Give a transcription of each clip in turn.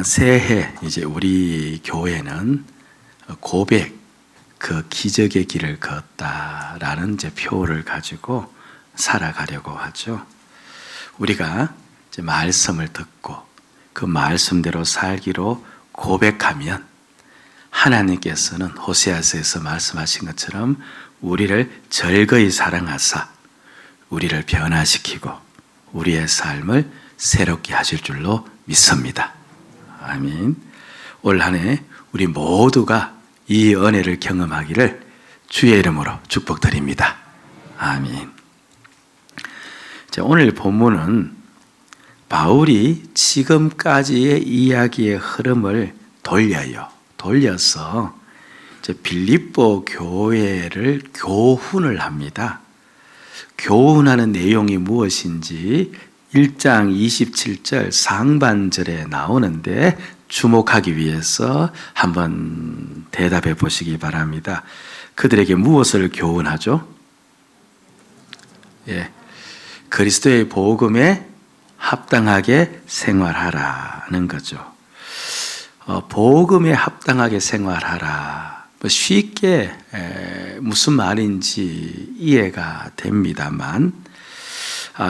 새해 이제 우리 교회는 고백, 그 기적의 길을 걷다라는 이제 표를 가지고 살아가려고 하죠. 우리가 이제 말씀을 듣고 그 말씀대로 살기로 고백하면 하나님께서는 호세아서에서 말씀하신 것처럼 우리를 절거히 사랑하사 우리를 변화시키고 우리의 삶을 새롭게 하실 줄로 믿습니다. 아멘. 올 한 해 우리 모두가 이 은혜를 경험하기를 주의 이름으로 축복드립니다. 아멘. 자, 오늘 본문은 바울이 지금까지의 이야기의 흐름을 돌려서 빌립보 교회를 교훈을 합니다. 교훈하는 내용이 무엇인지 1장 27절 상반절에 나오는데 주목하기 위해서 한번 대답해 보시기 바랍니다. 그들에게 무엇을 교훈하죠? 그리스도의 복음에 합당하게 생활하라는 거죠. 복음에 합당하게 생활하라. 쉽게 무슨 말인지 이해가 됩니다만,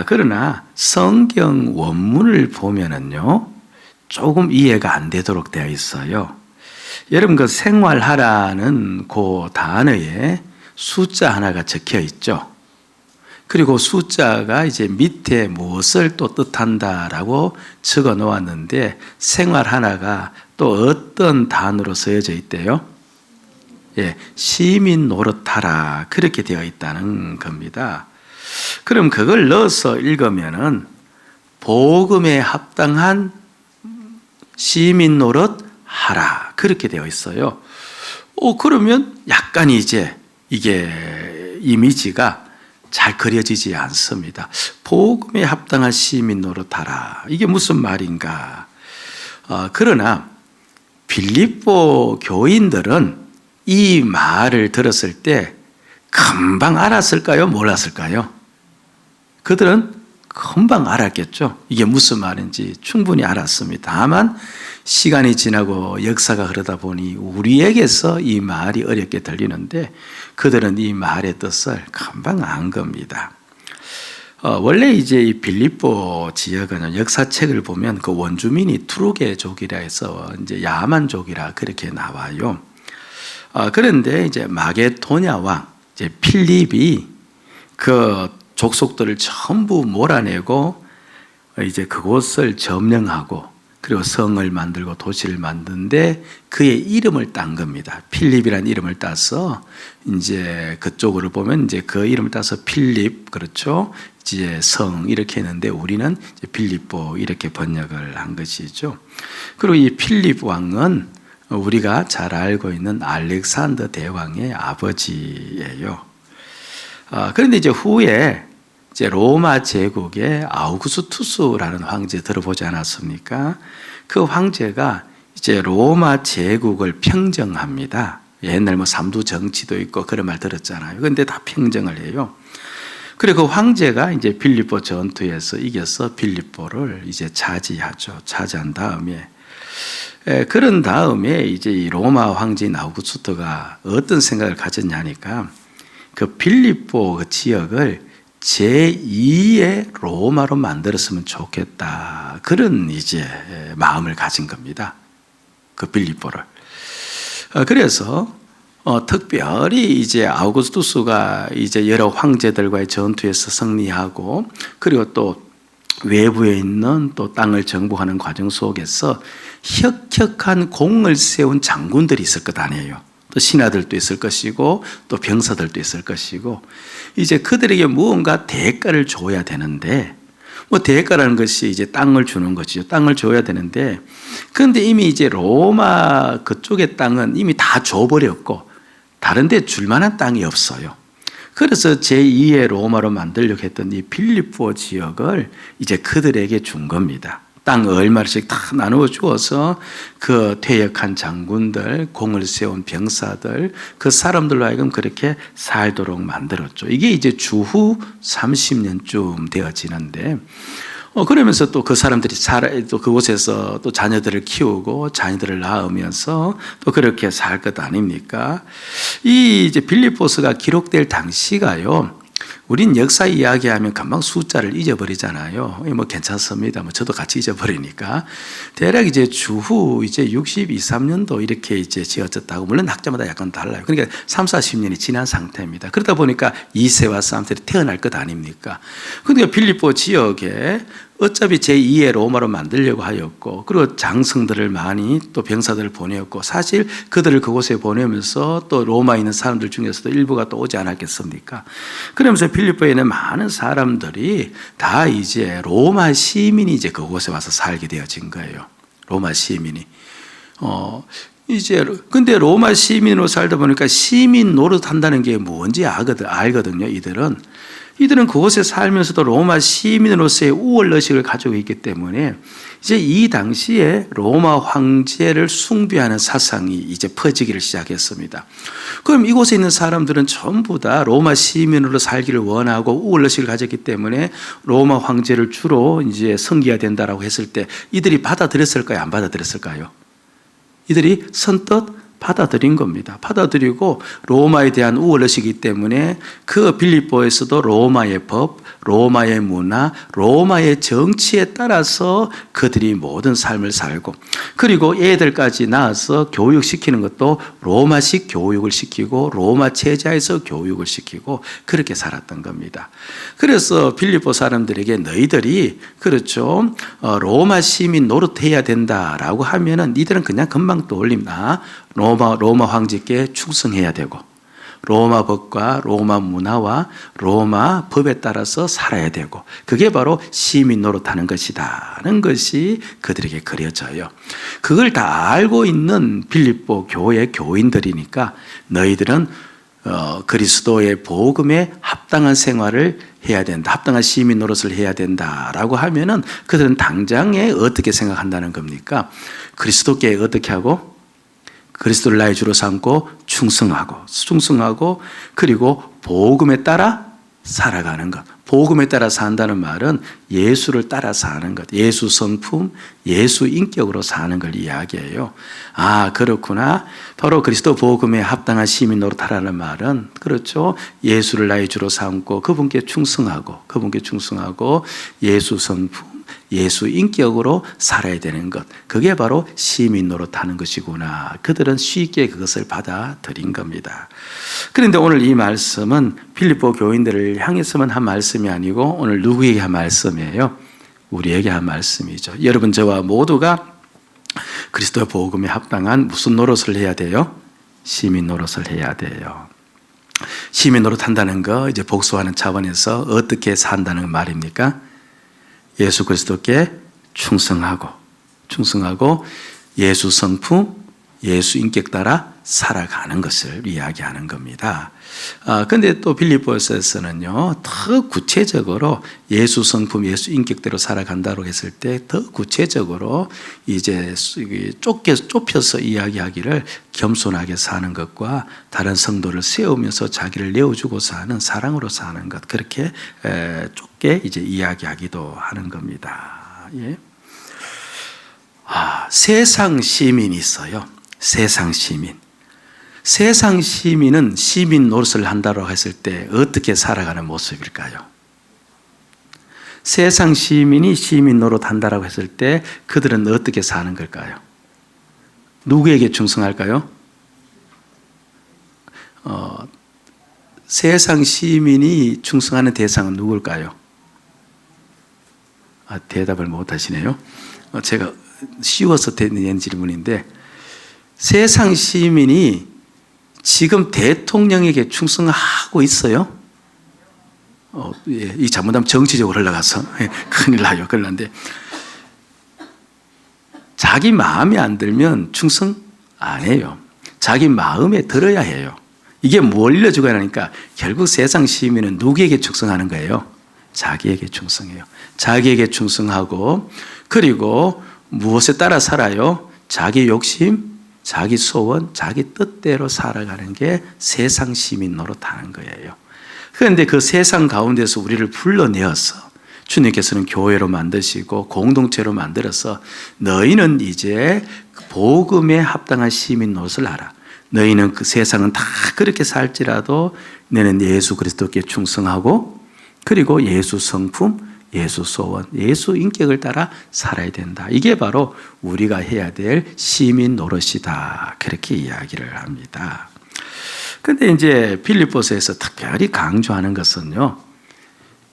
그러나 성경 원문을 보면은요, 조금 이해가 안 되도록 되어 있어요. 여러분, 그 생활하라는 그 단어에 숫자 하나가 적혀 있죠. 그리고 숫자가 이제 밑에 무엇을 또 뜻한다라고 적어 놓았는데, 생활 하나가 또 어떤 단어로 쓰여져 있대요? 시민 노릇하라. 그렇게 되어 있다는 겁니다. 그럼 그걸 넣어서 읽으면은 복음에 합당한 시민 노릇 하라. 그렇게 되어 있어요. 그러면 약간 이제 이게 이미지가 잘 그려지지 않습니다. 복음에 합당한 시민 노릇하라. 이게 무슨 말인가? 그러나 빌립보 교인들은 이 말을 들었을 때 금방 알았을까요? 몰랐을까요? 그들은 금방 알았겠죠. 이게 무슨 말인지 충분히 알았습니다. 다만 시간이 지나고 역사가 흐르다 보니 우리에게서 이 말이 어렵게 들리는데 그들은 이 말의 뜻을 금방 안 겁니다. 원래 이제 이 빌립보 지역은 역사책을 보면 그 원주민이 투르게족이라 해서 이제 야만족이라 그렇게 나와요. 그런데 이제 마게도냐 왕 이제 필립이 그 족속들을 전부 몰아내고 이제 그곳을 점령하고 그리고 성을 만들고 도시를 만드는데 그의 이름을 딴 겁니다. 필립이라는 이름을 따서 이제 그쪽으로 보면 이제 그 이름을 따서 필립, 그렇죠? 이제 성 이렇게 했는데 우리는 이제 빌립보 이렇게 번역을 한 것이죠. 그리고 이 필립 왕은 우리가 잘 알고 있는 알렉산더 대왕의 아버지예요. 그런데 이제 후에 이제 로마 제국의 아우구스투스라는 황제 들어보지 않았습니까? 그 황제가 이제 로마 제국을 평정합니다. 옛날 뭐 삼두 정치도 있고 그런 말 들었잖아요. 그런데 다 평정을 해요. 그리고 그 황제가 이제 빌립보 전투에서 이겨서 빌립보를 이제 차지하죠. 차지한 다음에 그런 다음에 이제 이 로마 황제인 아우구스투스가 어떤 생각을 가졌냐니까 그 빌립보 그 지역을 제2의 로마로 만들었으면 좋겠다. 그런 이제 마음을 가진 겁니다. 그 빌립보를. 그래서 특별히 이제 아우구스투스가 이제 여러 황제들과의 전투에서 승리하고 그리고 또 외부에 있는 또 땅을 정복하는 과정 속에서 혁혁한 공을 세운 장군들이 있을 것 아니에요. 또 신하들도 있을 것이고 또 병사들도 있을 것이고 이제 그들에게 무언가 대가를 줘야 되는데 뭐 대가라는 것이 이제 땅을 주는 것이죠. 땅을 줘야 되는데 그런데 이미 이제 로마 그쪽의 땅은 이미 다 줘버렸고 다른 데 줄 만한 땅이 없어요. 그래서 제2의 로마로 만들려고 했던 이 빌립보 지역을 이제 그들에게 준 겁니다. 땅 얼마씩 다 나누어 주어서 그 퇴역한 장군들, 공을 세운 병사들, 그 사람들로 하여금 그렇게 살도록 만들었죠. 이게 이제 주후 30년쯤 되어지는데 그러면서 또 그 사람들이 또 그곳에서 또 자녀들을 키우고 자녀들을 낳으면서 또 그렇게 살 것 아닙니까? 이 이제 빌립보서가 기록될 당시가요. 우린 역사 이야기하면 금방 숫자를 잊어버리잖아요. 뭐 괜찮습니다. 뭐 저도 같이 잊어버리니까. 대략 이제 주후 이제 62, 3년도 이렇게 이제 지어졌다고. 물론 학자마다 약간 달라요. 그러니까 3, 40년이 지난 상태입니다. 그러다 보니까 2세와 3세를 태어날 것 아닙니까? 그러니까 빌립보 지역에 어차피 제2의 로마로 만들려고 하였고, 그리고 장성들을 많이 또 병사들을 보내었고, 사실 그들을 그곳에 보내면서 또 로마에 있는 사람들 중에서도 일부가 또 오지 않았겠습니까? 그러면서 빌립보에는 많은 사람들이 다 이제 로마 시민이 이제 그곳에 와서 살게 되어진 거예요. 로마 시민이. 근데 로마 시민으로 살다 보니까 시민 노릇한다는 게 뭔지 알거든요, 이들은 그곳에 살면서도 로마 시민으로서의 우월의식을 가지고 있기 때문에 이제 이 당시에 로마 황제를 숭배하는 사상이 이제 퍼지기를 시작했습니다. 그럼 이곳에 있는 사람들은 전부 다 로마 시민으로 살기를 원하고 우월의식을 가졌기 때문에 로마 황제를 주로 이제 섬겨야 된다라고 했을 때 이들이 받아들였을까요? 안 받아들였을까요? 이들이 선뜻 받아들인 겁니다. 받아들이고 로마에 대한 우월의식이기 때문에 그 빌립보에서도 로마의 법, 로마의 문화, 로마의 정치에 따라서 그들이 모든 삶을 살고, 그리고 애들까지 낳아서 교육시키는 것도 로마식 교육을 시키고 로마 체제에서 교육을 시키고 그렇게 살았던 겁니다. 그래서 빌립보 사람들에게 너희들이 그렇죠, 로마 시민 노릇해야 된다라고 하면은 니들은 그냥 금방 떠올립니다. 로마 황제께 충성해야 되고 로마 법과 로마 문화와 로마 법에 따라서 살아야 되고, 그게 바로 시민 노릇하는 것이다는 것이 그들에게 그려져요. 그걸 다 알고 있는 빌립보 교회 교인들이니까 너희들은 그리스도의 복음에 합당한 생활을 해야 된다, 합당한 시민 노릇을 해야 된다라고 하면은 그들은 당장에 어떻게 생각한다는 겁니까? 그리스도께 어떻게 하고? 그리스도를 나의 주로 삼고 충성하고 그리고 복음에 따라 살아가는 것. 복음에 따라 산다는 말은 예수를 따라 사는 것, 예수 성품, 예수 인격으로 사는 걸 이야기해요. 아, 그렇구나. 바로 그리스도 복음에 합당한 시민 노릇하라는 말은 그렇죠. 예수를 나의 주로 삼고 그분께 충성하고 예수 성품, 예수 인격으로 살아야 되는 것, 그게 바로 시민 노릇하는 것이구나. 그들은 쉽게 그것을 받아들인 겁니다. 그런데 오늘 이 말씀은 빌립보 교인들을 향해서만 한 말씀이 아니고 오늘 누구에게 한 말씀이에요? 우리에게 한 말씀이죠. 여러분, 저와 모두가 그리스도 복음에 합당한 무슨 노릇을 해야 돼요? 시민 노릇을 해야 돼요. 시민 노릇한다는 거 이제 복수하는 차원에서 어떻게 산다는 말입니까? 예수 그리스도께 충성하고 예수 성품, 예수 인격 따라 살아가는 것을 이야기하는 겁니다. 근데 또 빌립보서에서는요, 더 구체적으로 예수 성품, 예수 인격대로 살아간다고 했을 때 더 구체적으로 이제 좁혀서 이야기하기를 겸손하게 사는 것과 다른 성도를 세우면서 자기를 내어주고 사는 사랑으로 사는 것, 그렇게 좁게 이제 이야기하기도 하는 겁니다. 예. 세상 시민이 있어요. 세상 시민은 시민 노릇을 한다고 했을 때 어떻게 살아가는 모습일까요? 세상 시민이 시민 노릇 한다고 했을 때 그들은 어떻게 사는 걸까요? 누구에게 충성할까요? 세상 시민이 충성하는 대상은 누굴까요? 대답을 못 하시네요. 제가 쉬워서 낸 질문인데, 세상 시민이 지금 대통령에게 충성하고 있어요? 이 잘못하면 정치적으로 흘러가서 큰일 나요. 그런데 자기 마음에 안 들면 충성 안 해요. 자기 마음에 들어야 해요. 이게 뭘 일러주고 하니까 결국 세상 시민은 누구에게 충성하는 거예요? 자기에게 충성해요. 자기에게 충성하고, 그리고 무엇에 따라 살아요? 자기 욕심, 자기 소원, 자기 뜻대로 살아가는 게 세상 시민 노릇하는 거예요. 그런데 그 세상 가운데서 우리를 불러내어서 주님께서는 교회로 만드시고 공동체로 만들어서 너희는 이제 복음에 합당한 시민 노릇을 알아. 너희는 그 세상은 다 그렇게 살지라도 너는 예수 그리스도께 충성하고 그리고 예수 성품, 예수 소원, 예수 인격을 따라 살아야 된다. 이게 바로 우리가 해야 될 시민 노릇이다. 그렇게 이야기를 합니다. 근데 이제 빌립보서에서 특별히 강조하는 것은요,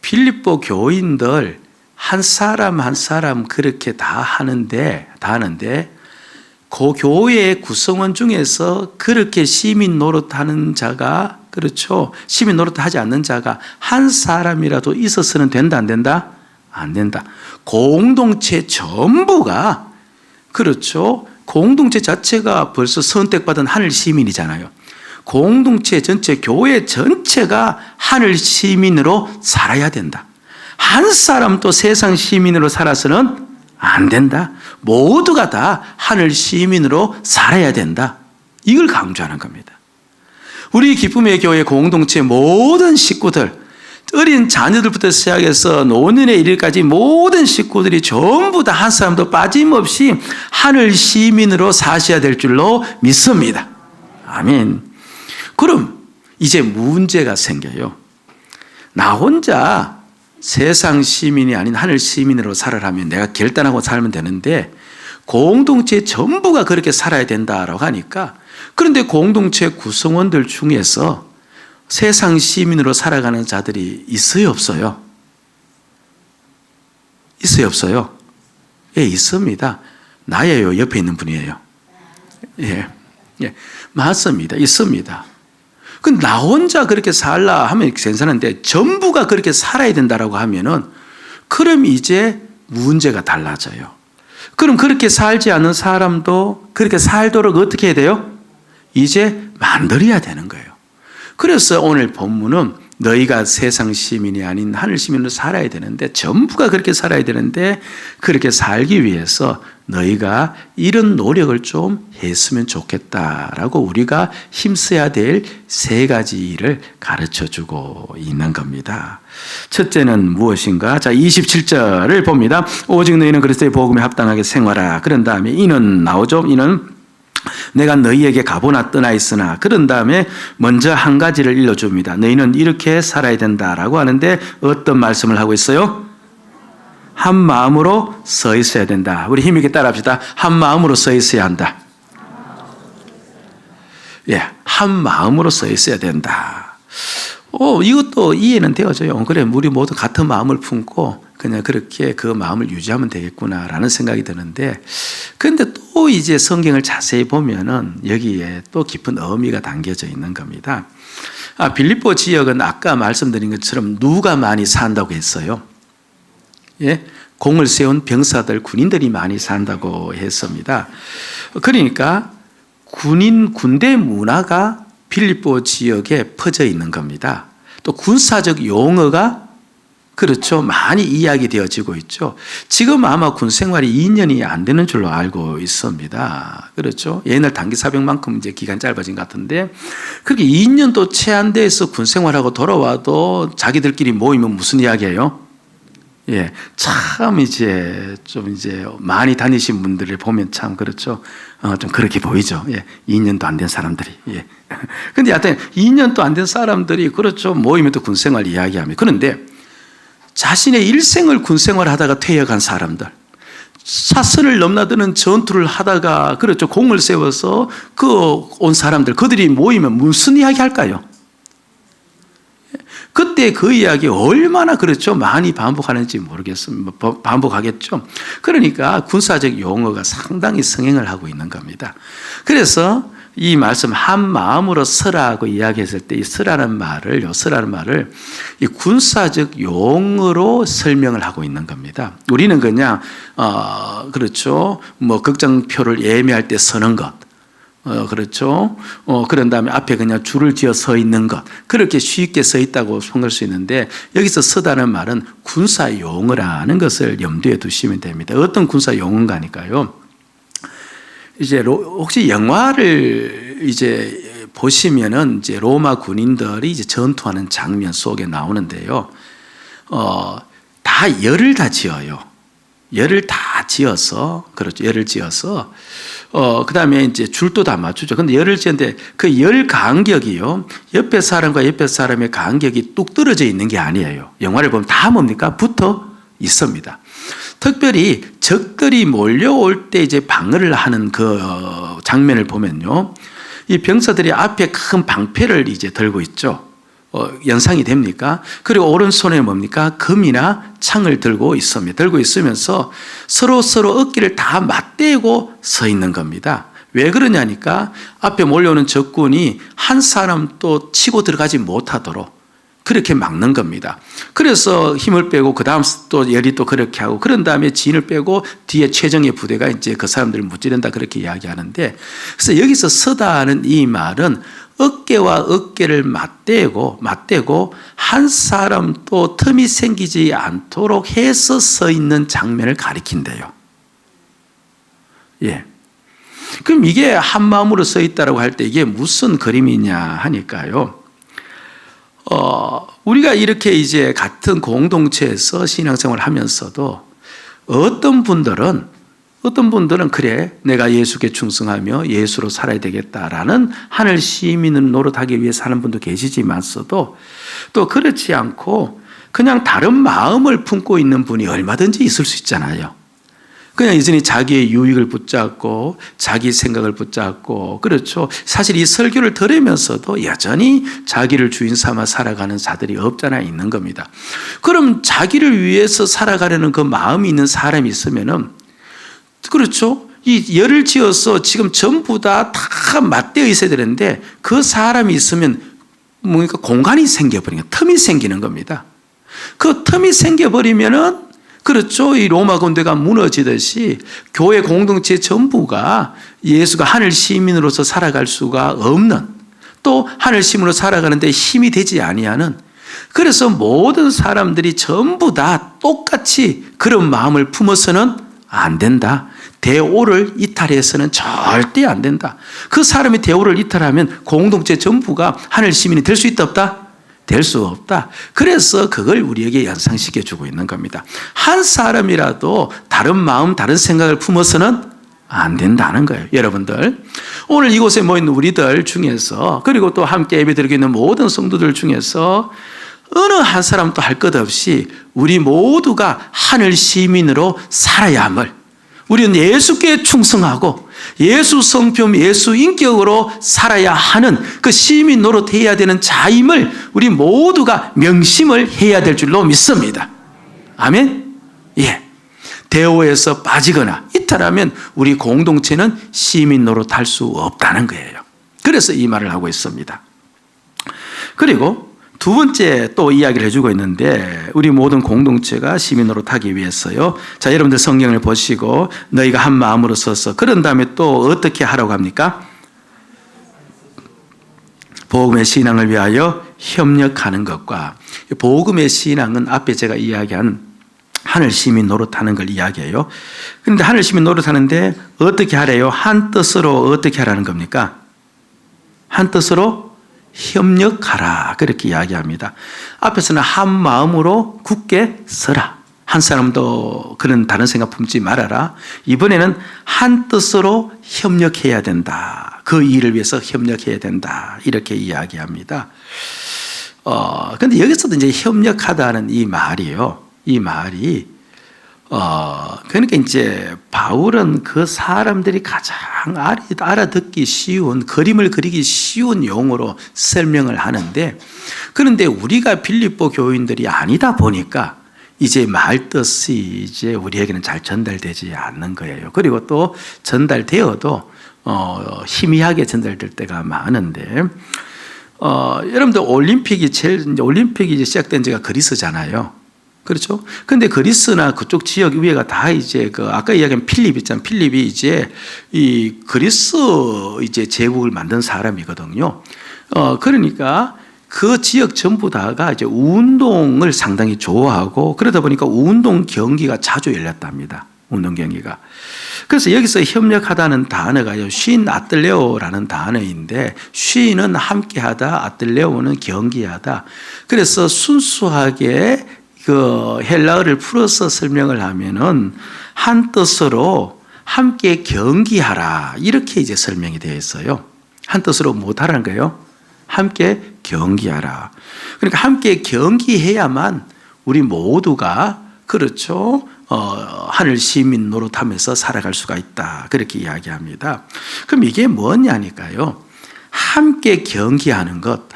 빌립보 교인들 한 사람 한 사람 그렇게 다 하는데 그 교회의 구성원 중에서 그렇게 시민 노릇하는 자가, 그렇죠, 시민 노릇하지 않는 자가 한 사람이라도 있어서는 된다 안 된다? 안 된다. 공동체 전부가, 그렇죠, 공동체 자체가 벌써 선택받은 하늘 시민이잖아요. 공동체 전체, 교회 전체가 하늘 시민으로 살아야 된다. 한 사람도 세상 시민으로 살아서는 안 된다. 모두가 다 하늘 시민으로 살아야 된다. 이걸 강조하는 겁니다. 우리 기쁨의 교회 공동체 모든 식구들, 어린 자녀들부터 시작해서 노년에 이르기까지 모든 식구들이 전부 다 한 사람도 빠짐없이 하늘 시민으로 사셔야 될 줄로 믿습니다. 아멘. 그럼 이제 문제가 생겨요. 나 혼자 세상 시민이 아닌 하늘 시민으로 살아라면 내가 결단하고 살면 되는데 공동체 전부가 그렇게 살아야 된다라고 하니까, 그런데 공동체 구성원들 중에서 세상 시민으로 살아가는 자들이 있어요, 없어요? 있어요, 없어요? 예, 있습니다. 나예요, 옆에 있는 분이에요. 예, 맞습니다. 있습니다. 근데 나 혼자 그렇게 살라 하면 괜찮은데 전부가 그렇게 살아야 된다라고 하면은, 그럼 이제 문제가 달라져요. 그럼 그렇게 살지 않는 사람도 그렇게 살도록 어떻게 해야 돼요? 이제 만들어야 되는 거예요. 그래서 오늘 본문은 너희가 세상 시민이 아닌 하늘 시민으로 살아야 되는데, 전부가 그렇게 살아야 되는데, 그렇게 살기 위해서 너희가 이런 노력을 좀 했으면 좋겠다라고 우리가 힘써야 될 세 가지 일을 가르쳐 주고 있는 겁니다. 첫째는 무엇인가? 자, 27절을 봅니다. 오직 너희는 그리스도의 복음에 합당하게 생활하라. 그런 다음에 이는 나오죠. 이는 내가 너희에게 가보나 떠나 있으나, 그런 다음에 먼저 한 가지를 일러줍니다. 너희는 이렇게 살아야 된다라고 하는데 어떤 말씀을 하고 있어요? 한 마음으로 서 있어야 된다. 우리 힘있게 따라합시다. 한 마음으로 서 있어야 한다. 예, 한 마음으로 서 있어야 된다. 이것도 이해는 되어져요. 그래, 우리 모두 같은 마음을 품고 그냥 그렇게 그 마음을 유지하면 되겠구나라는 생각이 드는데, 그런데 또 이제 성경을 자세히 보면은 여기에 또 깊은 의미가 담겨져 있는 겁니다. 빌립보 지역은 아까 말씀드린 것처럼 누가 많이 산다고 했어요? 예? 공을 세운 병사들, 군인들이 많이 산다고 했습니다. 그러니까 군대 문화가 빌립보 지역에 퍼져 있는 겁니다. 또 군사적 용어가, 그렇죠, 많이 이야기되어지고 있죠. 지금 아마 군 생활이 2년이 안 되는 줄로 알고 있습니다. 그렇죠. 옛날 단기 사병만큼 이제 기간 짧아진 것 같은데, 그렇게 2년도 채 안 돼서 군 생활하고 돌아와도 자기들끼리 모이면 무슨 이야기예요? 예, 참 이제 좀 이제 많이 다니신 분들을 보면 참 그렇죠. 좀 그렇게 보이죠. 예, 2년도 안 된 사람들이. 예. 근데 하여튼 2년도 안 된 사람들이, 그렇죠, 모이면 또 군 생활 이야기하면. 그런데 자신의 일생을 군 생활 하다가 퇴역한 사람들, 사선을 넘나드는 전투를 하다가, 그렇죠, 공을 세워서 온 사람들, 그들이 모이면 무슨 이야기 할까요? 그때 그 이야기 얼마나, 그렇죠, 많이 반복하는지 모르겠습니다. 반복하겠죠. 그러니까 군사적 용어가 상당히 성행을 하고 있는 겁니다. 그래서 이 말씀 한 마음으로 서라고 이야기했을 때 이 서라는 말을 이 군사적 용어로 설명을 하고 있는 겁니다. 우리는 그냥 그렇죠, 뭐 극장표를 예매할 때 서는 것, 그렇죠. 그런 다음에 앞에 그냥 줄을 지어 서 있는 것, 그렇게 쉽게 서 있다고 생각할 수 있는데, 여기서 서다는 말은 군사 용어라는 것을 염두에 두시면 됩니다. 어떤 군사 용어가니까요. 이제 혹시 영화를 이제 보시면은 이제 로마 군인들이 이제 전투하는 장면 속에 나오는데요. 다 열을 다 지어요. 열을 다 지어서, 그렇죠. 열을 지어서, 그 다음에 이제 줄도 다 맞추죠. 근데 열을 지었는데 그 열 간격이요. 옆에 사람과 옆에 사람의 간격이 뚝 떨어져 있는 게 아니에요. 영화를 보면 다 뭡니까? 붙어 있습니다. 특별히 적들이 몰려올 때 이제 방어를 하는 그 장면을 보면요. 이 병사들이 앞에 큰 방패를 이제 들고 있죠. 연상이 됩니까? 그리고 오른손에 뭡니까? 금이나 창을 들고 있습니다. 들고 있으면서 서로 어깨를 다 맞대고 서 있는 겁니다. 왜 그러냐니까 앞에 몰려오는 적군이 한 사람도 치고 들어가지 못하도록 그렇게 막는 겁니다. 그래서 힘을 빼고 그 다음 또 열이 또 그렇게 하고 그런 다음에 진을 빼고 뒤에 최정예 부대가 이제 그 사람들을 무찌른다 그렇게 이야기하는데, 그래서 여기서 서다는 이 말은 어깨와 어깨를 맞대고 한 사람도 틈이 생기지 않도록 해서 서 있는 장면을 가리킨대요. 예. 그럼 이게 한 마음으로 서 있다라고 할 때 이게 무슨 그림이냐 하니까요. 우리가 이렇게 이제 같은 공동체에서 신앙생활을 하면서도 어떤 분들은 그래 내가 예수께 충성하며 예수로 살아야 되겠다라는 하늘 시민을 노릇하기 위해 사는 분도 계시지만서도 또 그렇지 않고 그냥 다른 마음을 품고 있는 분이 얼마든지 있을 수 있잖아요. 그냥 여전히 자기의 유익을 붙잡고 자기 생각을 붙잡고, 그렇죠. 사실 이 설교를 들으면서도 여전히 자기를 주인 삼아 살아가는 자들이 없잖아 있는 겁니다. 그럼 자기를 위해서 살아가려는 그 마음이 있는 사람이 있으면은, 그렇죠. 이 열을 지어서 지금 전부 다 맞대어 있어야 되는데 그 사람이 있으면 뭔가 공간이 생겨버리는, 틈이 생기는 겁니다. 그 틈이 생겨버리면은, 그렇죠. 이 로마 군대가 무너지듯이 교회 공동체 전부가 예수가 하늘 시민으로서 살아갈 수가 없는, 또 하늘 시민으로 살아가는데 힘이 되지 아니하는, 그래서 모든 사람들이 전부 다 똑같이 그런 마음을 품어서는 안 된다. 대오를 이탈해서는 절대 안 된다. 그 사람이 대오를 이탈하면 공동체 전부가 하늘 시민이 될 수 있다 없다? 될 수 없다. 그래서 그걸 우리에게 연상시켜 주고 있는 겁니다. 한 사람이라도 다른 마음, 다른 생각을 품어서는 안 된다는 거예요. 여러분들, 오늘 이곳에 모인 우리들 중에서, 그리고 또 함께 예배드리고 있는 모든 성도들 중에서 어느 한 사람도 할 것 없이 우리 모두가 하늘 시민으로 살아야 함을, 우리는 예수께 충성하고 예수 성품, 예수 인격으로 살아야 하는 그 시민 노릇해야 되는 자임을 우리 모두가 명심을 해야 될 줄로 믿습니다. 아멘? 예. 대오에서 빠지거나 이탈하면 우리 공동체는 시민 노릇할 수 없다는 거예요. 그래서 이 말을 하고 있습니다. 그리고 두 번째 또 이야기를 해주고 있는데, 우리 모든 공동체가 시민 노릇하기 위해서요. 자, 여러분들 성경을 보시고 너희가 한 마음으로 서서, 그런 다음에 또 어떻게 하라고 합니까? 복음의 신앙을 위하여 협력하는 것과, 복음의 신앙은 앞에 제가 이야기한 하늘 시민 노릇하는 걸 이야기해요. 그런데 하늘 시민 노릇하는데 어떻게 하래요? 한 뜻으로 어떻게 하라는 겁니까? 한 뜻으로 협력하라, 그렇게 이야기합니다. 앞에서는 한 마음으로 굳게 서라, 한 사람도 그런 다른 생각 품지 말아라. 이번에는 한 뜻으로 협력해야 된다, 그 일을 위해서 협력해야 된다, 이렇게 이야기합니다. 근데 여기서도 이제 협력하다는 이 말이요, 이 말이 그러니까 이제 바울은 그 사람들이 가장 알아듣기 쉬운, 그림을 그리기 쉬운 용어로 설명을 하는데, 그런데 우리가 빌립보 교인들이 아니다 보니까 이제 말뜻이 이제 우리에게는 잘 전달되지 않는 거예요. 그리고 또 전달되어도 희미하게 전달될 때가 많은데, 여러분들 올림픽이 이제 시작된 지가 그리스잖아요. 그렇죠? 근데 그리스나 그쪽 지역 위에가 다 이제 아까 이야기한 필립 있잖아요. 필립이 이제 이 그리스 이제 제국을 만든 사람이거든요. 그러니까 그 지역 전부 다가 이제 운동을 상당히 좋아하고, 그러다 보니까 운동 경기가 자주 열렸답니다. 운동 경기가. 그래서 여기서 협력하다는 단어가요, 쉰 아틀레오라는 단어인데, 쉰은 함께하다, 아틀레오는 경기하다. 그래서 순수하게 그 헬라어를 풀어서 설명을 하면은 한 뜻으로 함께 경기하라 이렇게 이제 설명이 되어 있어요. 한 뜻으로 못하라는 거예요. 함께 경기하라. 그러니까 함께 경기해야만 우리 모두가 그렇죠. 하늘 시민 노릇하면서 살아갈 수가 있다. 그렇게 이야기합니다. 그럼 이게 뭐냐니까요. 함께 경기하는 것,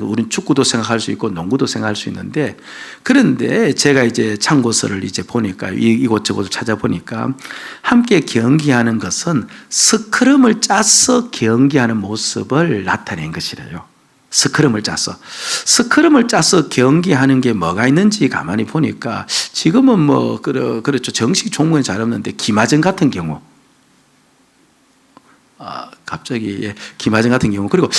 우리는 축구도 생각할 수 있고 농구도 생각할 수 있는데, 그런데 제가 이제 참고서를 이제 보니까 이곳저곳 찾아보니까 함께 경기하는 것은 스크럼을 짜서 경기하는 모습을 나타낸 것이래요. 스크럼을 짜서 경기하는 게 뭐가 있는지 가만히 보니까 지금은 뭐 그렇죠. 정식 종목은 잘 없는데 기마전 같은 경우. 갑자기 기마전 같은 경우, 그리고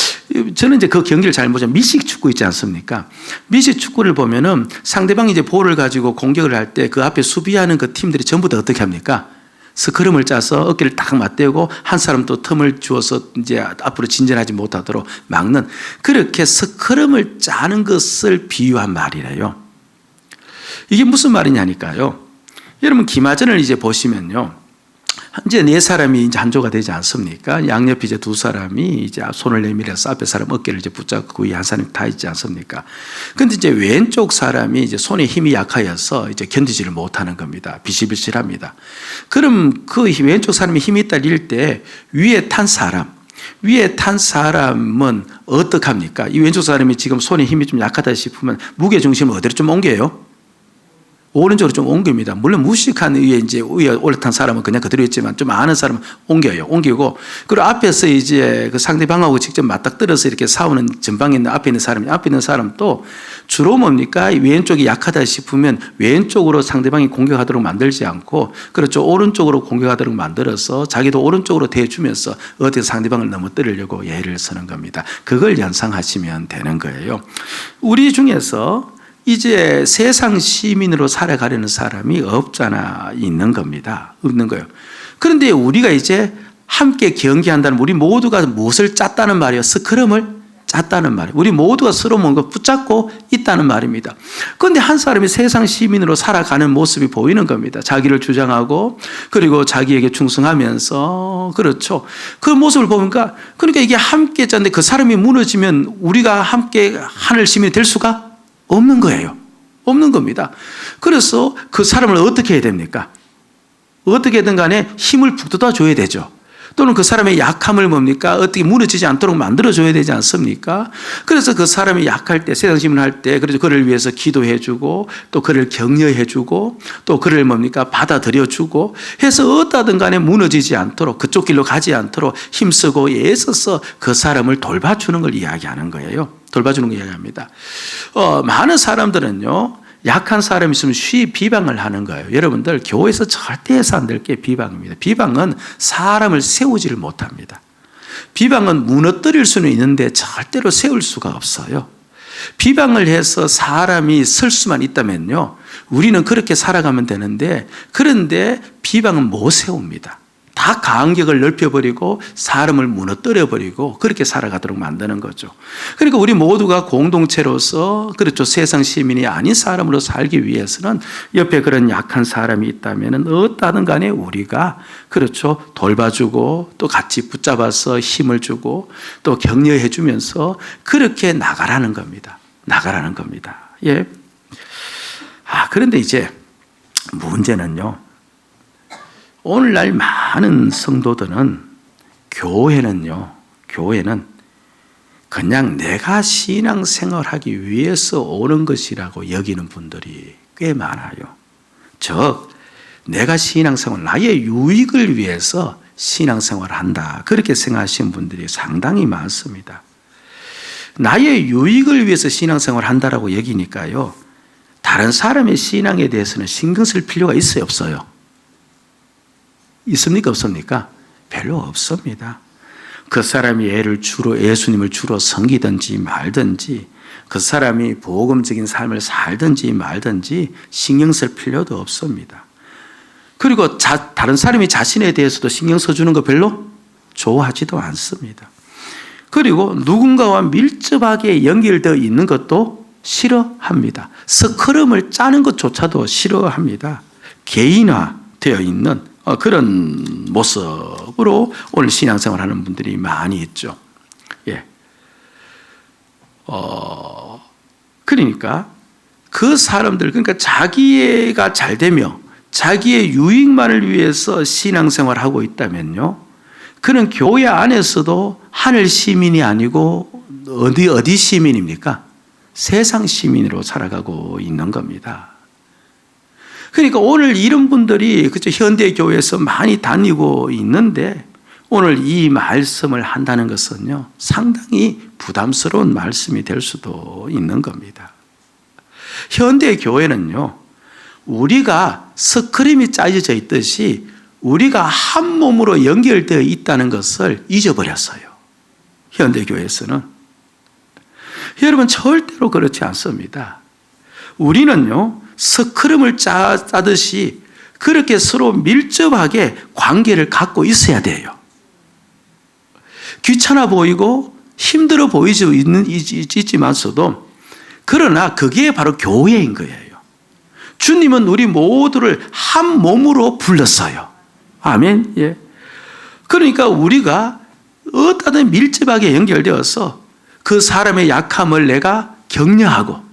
저는 이제 그 경기를 잘 보자면 미식 축구 있지 않습니까? 미식 축구를 보면은 상대방이 이제 볼을 가지고 공격을 할 때 그 앞에 수비하는 그 팀들이 전부 다 어떻게 합니까? 스크럼을 짜서 어깨를 딱 맞대고 한 사람 또 틈을 주어서 이제 앞으로 진전하지 못하도록 막는, 그렇게 스크럼을 짜는 것을 비유한 말이래요. 이게 무슨 말이냐니까요. 여러분 기마전을 이제 보시면요. 이제 네 사람이 이제 한 조가 되지 않습니까? 양옆에 이제 두 사람이 이제 손을 내밀어서 앞에 사람 어깨를 이제 붙잡고 이 한 사람이 다 있지 않습니까? 근데 이제 왼쪽 사람이 이제 손에 힘이 약하여서 이제 견디지를 못하는 겁니다. 비실비실합니다. 그럼 그 왼쪽 사람이 힘이 있다 이럴 때 위에 탄 사람은 어떡합니까? 이 왼쪽 사람이 지금 손에 힘이 좀 약하다 싶으면 무게 중심을 어디로 좀 옮겨요? 오른쪽으로 좀 옮깁니다. 물론 무식한 위에 올라탄 사람은 그냥 그대로 있지만 좀 아는 사람은 옮기고, 그리고 앞에서 이제 그 상대방하고 직접 맞닥뜨려서 이렇게 싸우는 전방에 있는 앞에 있는 사람도 주로 뭡니까? 왼쪽이 약하다 싶으면 왼쪽으로 상대방이 공격하도록 만들지 않고, 그렇죠. 오른쪽으로 공격하도록 만들어서 자기도 오른쪽으로 대주면서 어떻게 상대방을 넘어뜨리려고 예를 쓰는 겁니다. 그걸 연상하시면 되는 거예요. 우리 중에서 이제 세상 시민으로 살아가려는 사람이 없잖아 있는 겁니다. 없는 거예요. 그런데 우리가 이제 함께 경기한다는, 우리 모두가 무엇을 짰다는 말이에요? 스크럼을 짰다는 말이에요. 우리 모두가 서로 뭔가 붙잡고 있다는 말입니다. 그런데 한 사람이 세상 시민으로 살아가는 모습이 보이는 겁니다. 자기를 주장하고 그리고 자기에게 충성하면서, 그렇죠. 그 모습을 보니까, 그러니까 이게 함께 짰는데 그 사람이 무너지면 우리가 함께 하늘 시민이 될 수가 없는 거예요. 없는 겁니다. 그래서 그 사람을 어떻게 해야 됩니까? 어떻게든 간에 힘을 북돋아 줘야 되죠. 또는 그 사람의 약함을 뭡니까? 어떻게 무너지지 않도록 만들어줘야 되지 않습니까? 그래서 그 사람이 약할 때, 세상 시민을 할 때, 그래서 그를 위해서 기도해주고, 또 그를 격려해주고, 또 그를 뭡니까? 받아들여주고, 해서 어떠든 간에 무너지지 않도록, 그쪽 길로 가지 않도록 힘쓰고 애써서 그 사람을 돌봐주는 걸 이야기하는 거예요. 돌봐주는 걸 이야기합니다. 많은 사람들은요, 약한 사람이 있으면 쉬이 비방을 하는 거예요. 여러분들, 교회에서 절대 해서 안 될 게 비방입니다. 비방은 사람을 세우지를 못합니다. 비방은 무너뜨릴 수는 있는데 절대로 세울 수가 없어요. 비방을 해서 사람이 설 수만 있다면요, 우리는 그렇게 살아가면 되는데, 그런데 비방은 못 세웁니다. 다 간격을 넓혀버리고 사람을 무너뜨려버리고 그렇게 살아가도록 만드는 거죠. 그러니까 우리 모두가 공동체로서, 그렇죠, 세상 시민이 아닌 사람으로 살기 위해서는 옆에 그런 약한 사람이 있다면 어떠든 간에 우리가, 그렇죠, 돌봐주고 또 같이 붙잡아서 힘을 주고 또 격려해 주면서 그렇게 나가라는 겁니다. 나가라는 겁니다. 예. 그런데 이제 문제는요, 오늘날 많은 성도들은 교회는 그냥 내가 신앙생활하기 위해서 오는 것이라고 여기는 분들이 꽤 많아요. 즉, 내가 신앙생활, 나의 유익을 위해서 신앙생활을 한다, 그렇게 생각하시는 분들이 상당히 많습니다. 나의 유익을 위해서 신앙생활을 한다라고 여기니까요, 다른 사람의 신앙에 대해서는 신경 쓸 필요가 있어요, 없어요? 있습니까, 없습니까? 별로 없습니다. 그 사람이 예수님을 주로 섬기든지 말든지, 그 사람이 복음적인 삶을 살든지 말든지 신경 쓸 필요도 없습니다. 그리고 다른 사람이 자신에 대해서도 신경 써주는 거 별로 좋아하지도 않습니다. 그리고 누군가와 밀접하게 연결되어 있는 것도 싫어합니다. 스크럼을 짜는 것조차도 싫어합니다. 개인화되어 있는 그런 모습으로 오늘 신앙생활 하는 분들이 많이 있죠. 예. 그러니까 그 사람들, 그러니까 자기가 잘 되며 자기의 유익만을 위해서 신앙생활을 하고 있다면요, 그는 교회 안에서도 하늘 시민이 아니고 어디 시민입니까? 세상 시민으로 살아가고 있는 겁니다. 그러니까 오늘 이런 분들이 그쵸, 현대 교회에서 많이 다니고 있는데 오늘 이 말씀을 한다는 것은요, 상당히 부담스러운 말씀이 될 수도 있는 겁니다. 현대 교회는요, 우리가 스크림이 짜여져 있듯이 우리가 한 몸으로 연결되어 있다는 것을 잊어버렸어요. 현대 교회에서는. 여러분, 절대로 그렇지 않습니다. 우리는요, 스크림을 짜듯이 그렇게 서로 밀접하게 관계를 갖고 있어야 돼요. 귀찮아 보이고 힘들어 보이지만서도 그러나 그게 바로 교회인 거예요. 주님은 우리 모두를 한 몸으로 불렀어요. 아멘. 예. 그러니까 우리가 어디든 밀접하게 연결되어서 그 사람의 약함을 내가 격려하고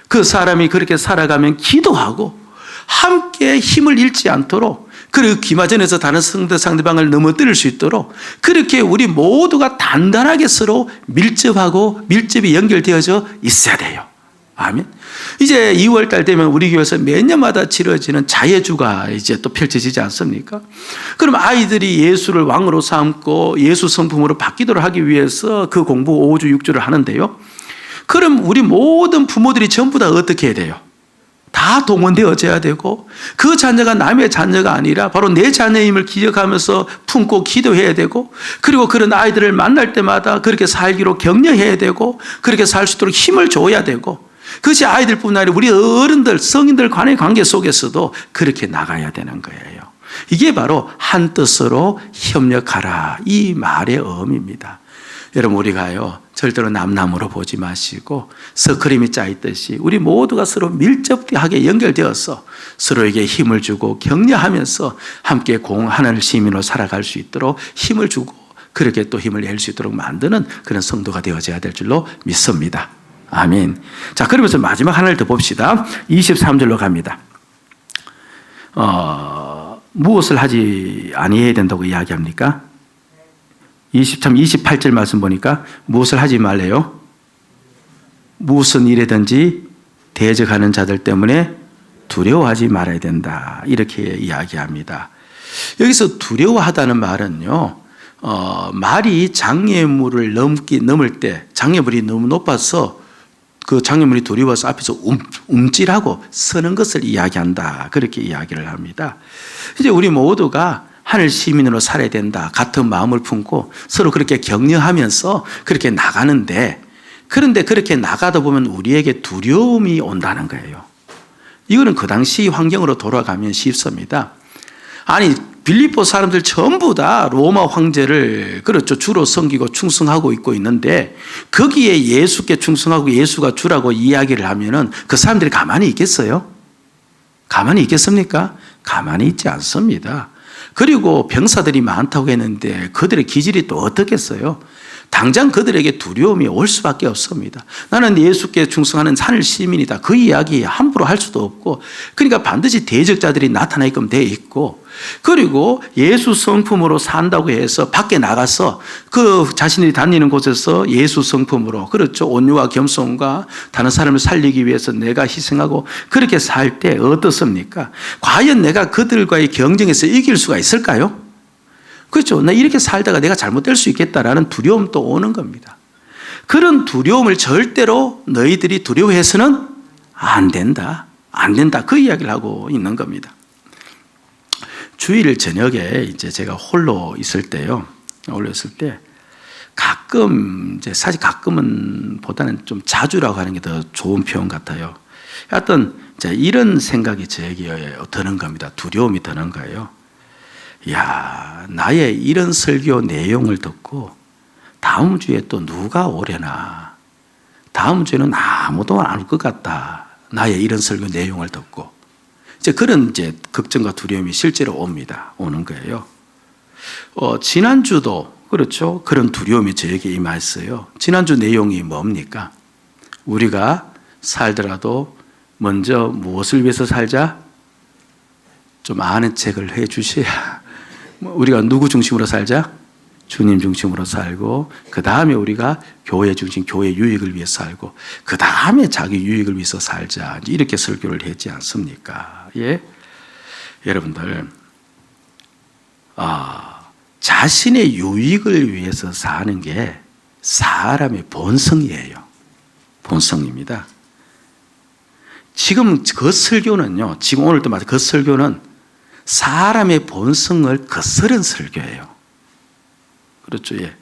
그 사람이 그렇게 살아가면 기도하고 함께 힘을 잃지 않도록, 그리고 기마전에서 다른 상대방을 넘어뜨릴 수 있도록 그렇게 우리 모두가 단단하게 서로 밀접히 연결되어져 있어야 돼요. 아멘. 이제 2월달 되면 우리 교회에서 매년마다 치러지는 자예주가 이제 또 펼쳐지지 않습니까? 그럼 아이들이 예수를 왕으로 삼고 예수 성품으로 바뀌도록 하기 위해서 그 공부 5주 6주를 하는데요. 그럼 우리 모든 부모들이 전부 다 어떻게 해야 돼요? 다 동원되어져야 되고, 그 자녀가 남의 자녀가 아니라 바로 내 자녀임을 기억하면서 품고 기도해야 되고, 그리고 그런 아이들을 만날 때마다 그렇게 살기로 격려해야 되고, 그렇게 살 수 있도록 힘을 줘야 되고, 그것이 아이들뿐만 아니라 우리 어른들, 성인들 간의 관계 속에서도 그렇게 나가야 되는 거예요. 이게 바로 한 뜻으로 협력하라, 이 말의 의미입니다. 여러분, 우리가요, 절대로 남남으로 보지 마시고 스크림이 짜있듯이 우리 모두가 서로 밀접하게 연결되어서 서로에게 힘을 주고 격려하면서 함께 하늘 시민으로 살아갈 수 있도록 힘을 주고, 그렇게 또 힘을 낼 수 있도록 만드는 그런 성도가 되어져야 될 줄로 믿습니다. 아멘. 자, 그러면서 마지막 하나를 더 봅시다. 23절로 갑니다. 무엇을 하지 아니해야 된다고 이야기합니까? 28절 말씀 보니까 무엇을 하지 말래요? 무슨 일이든지 대적하는 자들 때문에 두려워하지 말아야 된다, 이렇게 이야기합니다. 여기서 두려워하다는 말은요, 말이 장애물을 넘을 때 장애물이 너무 높아서 그 장애물이 두려워서 앞에서 움찔하고 서는 것을 이야기한다, 그렇게 이야기를 합니다. 이제 우리 모두가 하늘 시민으로 살아야 된다, 같은 마음을 품고 서로 그렇게 격려하면서 그렇게 나가는데, 그런데 그렇게 나가다 보면 우리에게 두려움이 온다는 거예요. 이거는 그 당시 환경으로 돌아가면 쉽습니다. 아니, 빌립보 사람들 전부 다 로마 황제를 그렇죠, 주로 섬기고 충성하고 있고 있는데, 거기에 예수께 충성하고 예수가 주라고 이야기를 하면은 그 사람들이 가만히 있겠어요? 가만히 있겠습니까? 가만히 있지 않습니다. 그리고 병사들이 많다고 했는데 그들의 기질이 또 어떻겠어요? 당장 그들에게 두려움이 올 수밖에 없습니다. 나는 예수께 충성하는 하늘 시민이다, 그 이야기 함부로 할 수도 없고, 그러니까 반드시 대적자들이 나타나게끔 되어 있고, 그리고 예수 성품으로 산다고 해서 밖에 나가서 그 자신들이 다니는 곳에서 예수 성품으로, 그렇죠, 온유와 겸손과 다른 사람을 살리기 위해서 내가 희생하고 그렇게 살 때 어떻습니까? 과연 내가 그들과의 경쟁에서 이길 수가 있을까요? 그렇죠. 나 이렇게 살다가 내가 잘못될 수 있겠다라는 두려움도 오는 겁니다. 그런 두려움을 절대로 너희들이 두려워해서는 안 된다, 안 된다, 그 이야기를 하고 있는 겁니다. 주일 저녁에 이제 제가 홀로 있을 때요, 가끔, 이제 사실 가끔은 보다는 좀 자주라고 하는 게 더 좋은 표현 같아요. 하여튼 이런 생각이 저에게 드는 겁니다. 두려움이 드는 거예요. 야, 나의 이런 설교 내용을 듣고 다음 주에 또 누가 오려나, 다음 주에는 아무도 안 올 것 같다. 나의 이런 설교 내용을 듣고. 이제 그런 이제 걱정과 두려움이 실제로 오는 거예요. 지난주도 그렇죠. 그런 두려움이 저에게 임했어요. 지난주 내용이 뭡니까? 우리가 살더라도 먼저 무엇을 위해서 살자? 좀 아는 책을 해 주셔야. 우리가 누구 중심으로 살자? 주님 중심으로 살고, 그 다음에 우리가 교회 중심, 교회 유익을 위해서 살고, 그 다음에 자기 유익을 위해서 살자. 이렇게 설교를 했지 않습니까? 예? 여러분들, 자신의 유익을 위해서 사는 게 사람의 본성이에요. 본성입니다. 지금 그 설교는요, 지금 오늘 또 그 설교는 사람의 본성을 거스른 설교예요. 그렇죠. 예.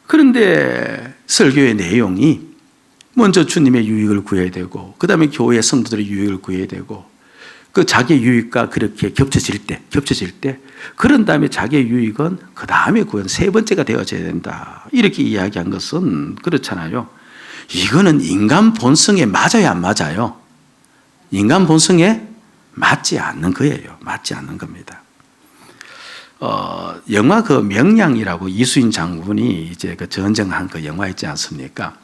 그런데 설교의 내용이 먼저 주님의 유익을 구해야 되고, 그 다음에 교회 성도들의 유익을 구해야 되고, 그 자기의 유익과 그렇게 겹쳐질 때, 그런 다음에 자기의 유익은 그 다음에 구현 세 번째가 되어져야 된다. 이렇게 이야기한 것은 그렇잖아요. 이거는 인간 본성에 맞아요, 안 맞아요? 인간 본성에 맞지 않는 거예요. 맞지 않는 겁니다. 영화 그 명량이라고 이수인 장군이 이제 그 전쟁한 그 영화 있지 않습니까?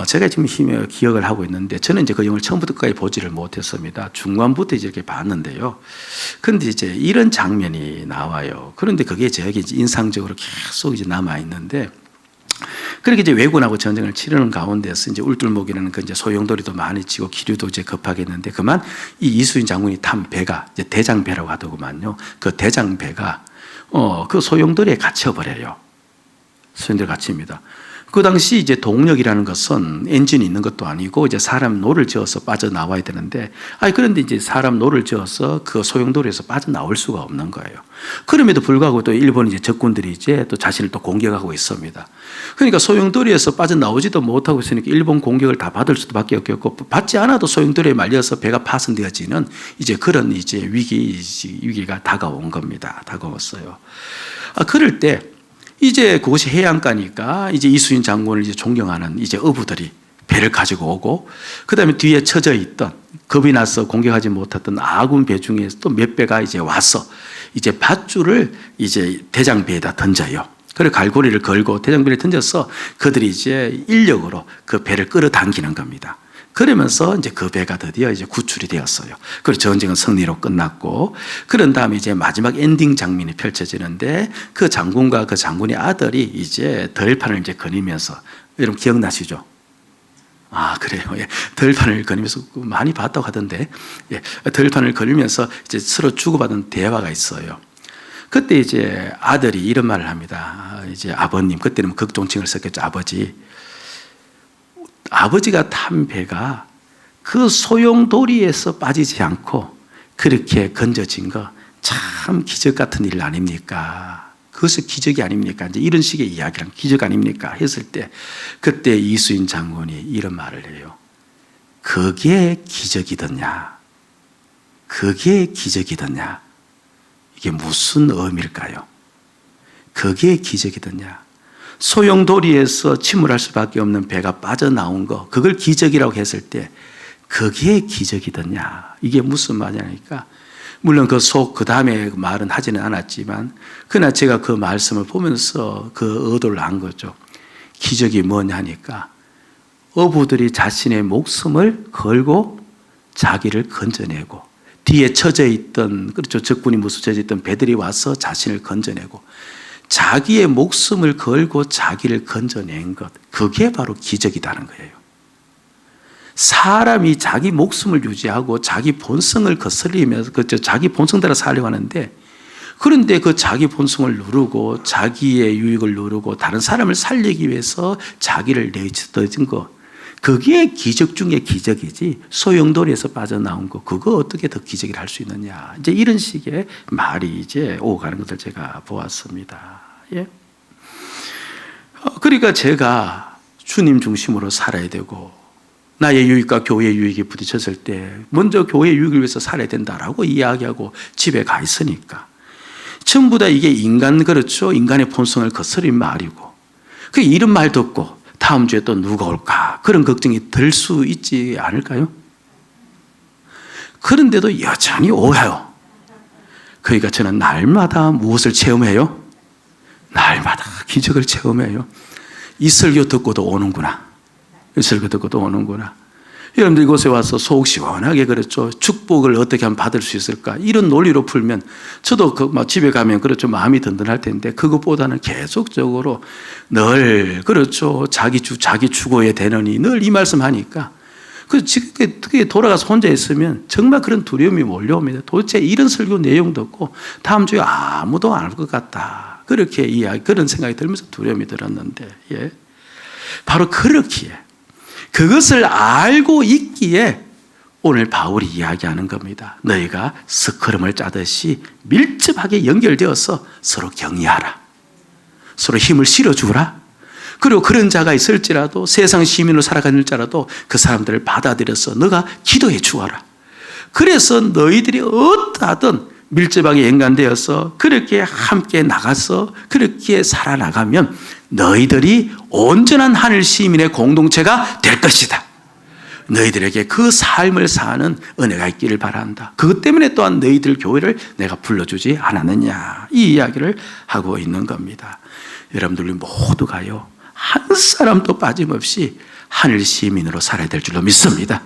제가 지금 기억을 하고 있는데, 저는 이제 그 영화를 처음부터 끝까지 보지를 못했습니다. 중간부터 이렇게 봤는데요. 그런데 이제 이런 장면이 나와요. 그런데 그게 저에게 이제 인상적으로 계속 이제 남아 있는데, 그렇게 이제 왜군하고 전쟁을 치르는 가운데서 이제 울돌목이라는 그 이제 소용돌이도 많이 치고 기류도 이제 급하겠는데, 그만 이 이수인 장군이 탄 배가 이제 대장배라고 하더구만요. 그 대장배가 그 소용돌이에 갇혀버려요. 소용돌이에 갇힙니다. 그 당시 이제 동력이라는 것은 엔진이 있는 것도 아니고 이제 사람 노를 저어서 빠져나와야 되는데, 그런데 이제 사람 노를 저어서 그 소용돌이에서 빠져나올 수가 없는 거예요. 그럼에도 불구하고 또 일본 이제 적군들이 이제 또 자신을 또 공격하고 있습니다. 그러니까 소용돌이에서 빠져나오지도 못하고 있으니까 일본 공격을 다 받을 수밖에 없겠고, 받지 않아도 소용돌이에 말려서 배가 파손되어지는 이제 그런 이제 위기가 다가온 겁니다. 다가왔어요. 그럴 때 이제 그것이 해안가니까 이제 이수인 장군을 이제 존경하는 이제 어부들이 배를 가지고 오고, 그 다음에 뒤에 처져 있던 겁이 나서 공격하지 못했던 아군 배 중에서 또 몇 배가 이제 와서 이제 밧줄을 이제 대장배에다 던져요. 그리고 갈고리를 걸고 대장배를 던져서 그들이 이제 인력으로 그 배를 끌어당기는 겁니다. 그러면서 이제 그 배가 드디어 이제 구출이 되었어요. 그리고 전쟁은 승리로 끝났고, 그런 다음에 이제 마지막 엔딩 장면이 펼쳐지는데, 그 장군과 그 장군의 아들이 이제 덜판을 이제 거니면서, 여러분 기억나시죠? 그래요. 예. 덜판을 거니면서 많이 봤다고 하던데, 예. 덜판을 거니면서 이제 서로 주고받은 대화가 있어요. 그때 이제 아들이 이런 말을 합니다. 이제 아버님, 그때는 극존칭을 썼겠죠. 아버지가 탄 배가 그 소용돌이에서 빠지지 않고 그렇게 건져진 거 참 기적 같은 일 아닙니까? 그것이 기적이 아닙니까? 이제 이런 식의 이야기랑 기적 아닙니까? 했을 때, 그때 이수인 장군이 이런 말을 해요. 그게 기적이더냐? 그게 기적이더냐? 이게 무슨 의미일까요? 그게 기적이더냐? 소용돌이에서 침몰할 수밖에 없는 배가 빠져나온 거, 그걸 기적이라고 했을 때 그게 기적이더냐? 이게 무슨 말이냐니까, 물론 그 다음에 말은 하지는 않았지만, 그러나 제가 그 말씀을 보면서 그 의도를 안 거죠. 기적이 뭐냐 하니까, 어부들이 자신의 목숨을 걸고 자기를 건져내고, 뒤에 처져 있던, 그렇죠, 적군이 무수쳐져 있던 배들이 와서 자신을 건져내고, 자기의 목숨을 걸고 자기를 건져낸 것, 그게 바로 기적이라는 거예요. 사람이 자기 목숨을 유지하고 자기 본성을 거스리면서 자기 본성대로 살려고 하는데, 그런데 그 자기 본성을 누르고 자기의 유익을 누르고 다른 사람을 살리기 위해서 자기를 내쳐진 것, 그게 기적 중에 기적이지, 소용돌이에서 빠져나온 거, 그거 어떻게 더 기적을 할 수 있느냐. 이제 이런 식의 말이 이제 오가는 것을 제가 보았습니다. 예. 그러니까 제가 주님 중심으로 살아야 되고, 나의 유익과 교회의 유익이 부딪혔을 때 먼저 교회의 유익을 위해서 살아야 된다라고 이야기하고 집에 가 있으니까, 전부 다 이게 인간, 그렇죠, 인간의 본성을 거스린 말이고, 그 이런 말 듣고 다음 주에 또 누가 올까? 그런 걱정이 들 수 있지 않을까요? 그런데도 여전히 오해요. 그러니까 저는 날마다 무엇을 체험해요? 날마다 기적을 체험해요. 이 설교 듣고도 오는구나. 이 설교 듣고도 오는구나. 여러분들 이곳에 와서 속 시원하게 그렇죠. 축복을 어떻게 하면 받을 수 있을까? 이런 논리로 풀면 저도 집에 가면 그렇죠. 마음이 든든할 텐데 그것보다는 계속적으로 늘 그렇죠. 자기 주고에 되느니 늘 이 말씀 하니까 그게 돌아가서 혼자 있으면 정말 그런 두려움이 몰려옵니다. 도대체 이런 설교 내용 듣고 다음 주에 아무도 안 올 것 같다. 그렇게 그런 생각이 들면서 두려움이 들었는데, 예. 바로 그렇기에 그것을 알고 있기에 오늘 바울이 이야기하는 겁니다. 너희가 스크럼을 짜듯이 밀접하게 연결되어서 서로 격려하라. 서로 힘을 실어주라. 그리고 그런 자가 있을지라도 세상 시민으로 살아가는지라도 그 사람들을 받아들여서 너가 기도해 주어라. 그래서 너희들이 어떠하든 밀접하게 연관되어서 그렇게 함께 나가서 그렇게 살아나가면 너희들이 온전한 하늘 시민의 공동체가 될 것이다. 너희들에게 그 삶을 사는 은혜가 있기를 바란다. 그것 때문에 또한 너희들 교회를 내가 불러주지 않았느냐. 이 이야기를 하고 있는 겁니다. 여러분들 모두가요. 한 사람도 빠짐없이 하늘 시민으로 살아야 될 줄로 믿습니다.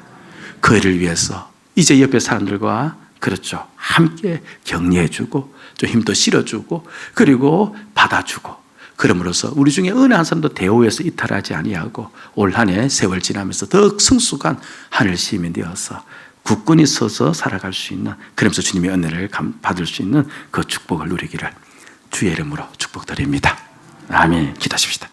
그 일을 위해서 이제 옆에 사람들과 그렇죠. 함께 격려해주고 좀 힘도 실어주고 그리고 받아주고 그럼으로써 우리 중에 어느 한 사람도 대우에서 이탈하지 아니하고 올 한 해 세월 지나면서 더 성숙한 하늘 시민 되어서 굳건히 서서 살아갈 수 있는 그러면서 주님의 은혜를 받을 수 있는 그 축복을 누리기를 주의 이름으로 축복드립니다. 아멘. 기도하십시다.